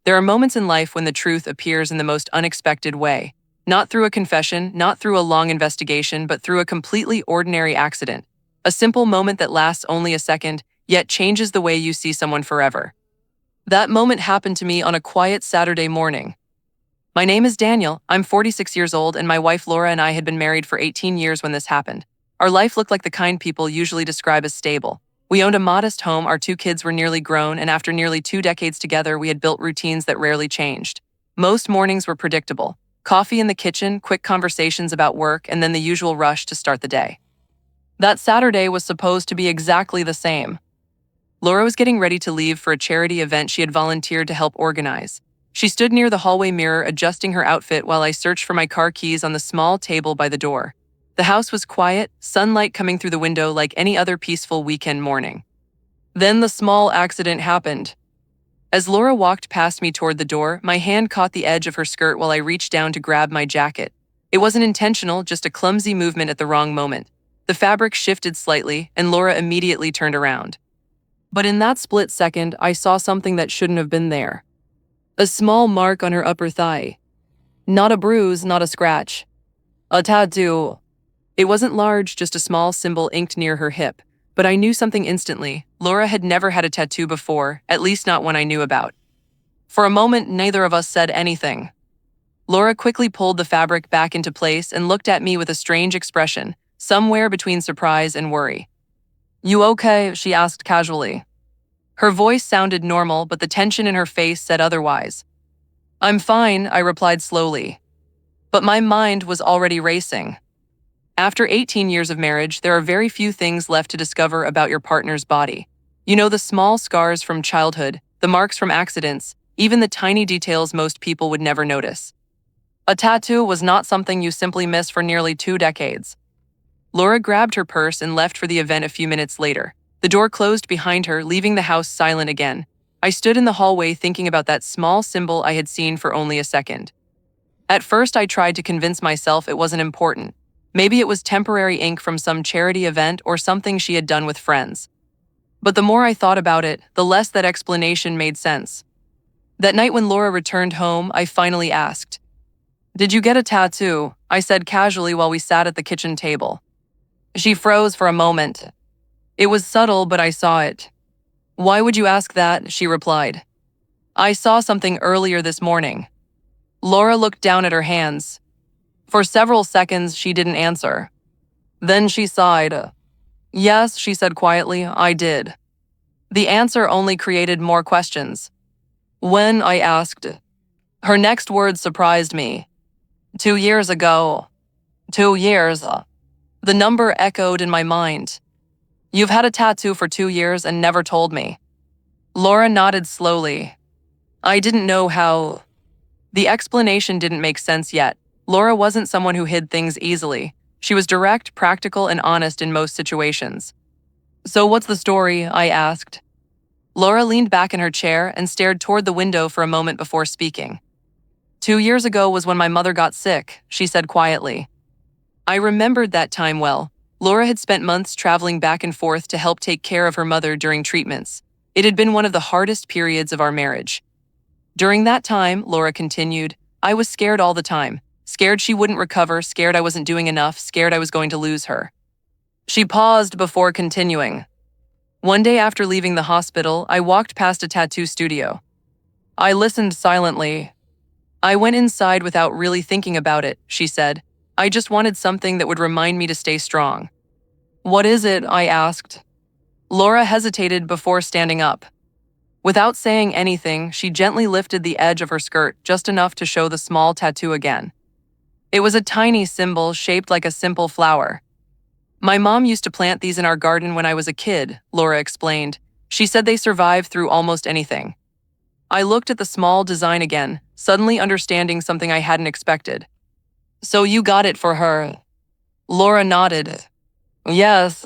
There are moments in life when the truth appears in the most unexpected way. Not through a confession, not through a long investigation, but through a completely ordinary accident. A simple moment that lasts only a second, yet changes the way you see someone forever. That moment happened to me on a quiet Saturday morning. My name is Daniel, I'm 46 years old, and my wife Laura and I had been married for 18 years when this happened. Our life looked like the kind people usually describe as stable. We owned a modest home, our 2 kids were nearly grown, and after nearly 2 decades together, we had built routines that rarely changed. Most mornings were predictable. Coffee in the kitchen, quick conversations about work, and then the usual rush to start the day. That Saturday was supposed to be exactly the same. Laura was getting ready to leave for a charity event she had volunteered to help organize. She stood near the hallway mirror adjusting her outfit while I searched for my car keys on the small table by the door. The house was quiet, sunlight coming through the window like any other peaceful weekend morning. Then the small accident happened. As Laura walked past me toward the door, my hand caught the edge of her skirt while I reached down to grab my jacket. It wasn't intentional, just a clumsy movement at the wrong moment. The fabric shifted slightly, and Laura immediately turned around. But in that split second, I saw something that shouldn't have been there. A small mark on her upper thigh. Not a bruise, not a scratch. A tattoo. It wasn't large, just a small symbol inked near her hip. But I knew something instantly. Laura had never had a tattoo before, at least not one I knew about. For a moment, neither of us said anything. Laura quickly pulled the fabric back into place and looked at me with a strange expression, somewhere between surprise and worry. "You okay?" she asked casually. Her voice sounded normal, but the tension in her face said otherwise. "I'm fine," I replied slowly. But my mind was already racing. After 18 years of marriage, there are very few things left to discover about your partner's body. You know, the small scars from childhood, the marks from accidents, even the tiny details most people would never notice. A tattoo was not something you simply miss for nearly 2 decades. Laura grabbed her purse and left for the event a few minutes later. The door closed behind her, leaving the house silent again. I stood in the hallway thinking about that small symbol I had seen for only a second. At first, I tried to convince myself it wasn't important. Maybe it was temporary ink from some charity event or something she had done with friends. But the more I thought about it, the less that explanation made sense. That night when Laura returned home, I finally asked, "Did you get a tattoo?" I said casually while we sat at the kitchen table. She froze for a moment. It was subtle, but I saw it. "Why would you ask that?" she replied. "I saw something earlier this morning." Laura looked down at her hands. For several seconds, she didn't answer. Then she sighed. "Yes," she said quietly, "I did." The answer only created more questions. "When?" I asked. Her next words surprised me. 2 years ago." 2 years. The number echoed in my mind. "You've had a tattoo for 2 years and never told me." Laura nodded slowly. "I didn't know how." The explanation didn't make sense yet. Laura wasn't someone who hid things easily. She was direct, practical, and honest in most situations. "So what's the story?" I asked. Laura leaned back in her chair and stared toward the window for a moment before speaking. 2 years ago was when my mother got sick," she said quietly. I remembered that time well. Laura had spent months traveling back and forth to help take care of her mother during treatments. It had been one of the hardest periods of our marriage. During that time, Laura continued, I was scared all the time. Scared she wouldn't recover, scared I wasn't doing enough, scared I was going to lose her. She paused before continuing. One day after leaving the hospital, I walked past a tattoo studio. I listened silently. I went inside without really thinking about it, she said. I just wanted something that would remind me to stay strong. What is it? I asked. Laura hesitated before standing up. Without saying anything, she gently lifted the edge of her skirt just enough to show the small tattoo again. It was a tiny symbol shaped like a simple flower. My mom used to plant these in our garden when I was a kid, Laura explained. She said they survive through almost anything. I looked at the small design again, suddenly understanding something I hadn't expected. So you got it for her? Laura nodded. Yes.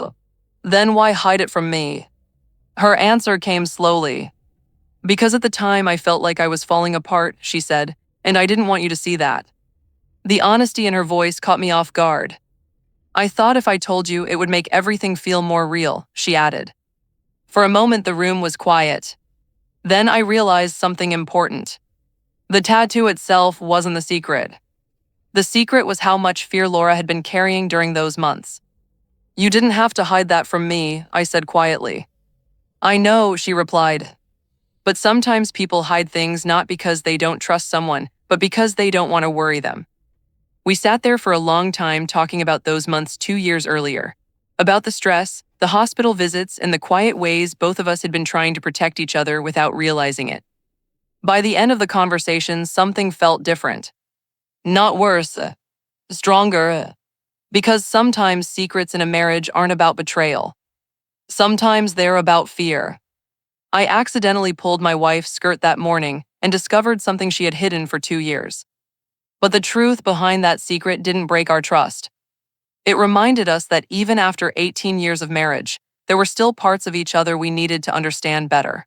Then why hide it from me? Her answer came slowly. Because at the time I felt like I was falling apart, she said, and I didn't want you to see that. The honesty in her voice caught me off guard. I thought if I told you, it would make everything feel more real, she added. For a moment, the room was quiet. Then I realized something important. The tattoo itself wasn't the secret. The secret was how much fear Laura had been carrying during those months. You didn't have to hide that from me, I said quietly. I know, she replied. But sometimes people hide things not because they don't trust someone, but because they don't want to worry them. We sat there for a long time talking about those months 2 years earlier. About the stress, the hospital visits, and the quiet ways both of us had been trying to protect each other without realizing it. By the end of the conversation, something felt different. Not worse, stronger. Because sometimes secrets in a marriage aren't about betrayal. Sometimes they're about fear. I accidentally pulled my wife's skirt that morning and discovered something she had hidden for 2 years. But the truth behind that secret didn't break our trust. It reminded us that even after 18 years of marriage, there were still parts of each other we needed to understand better.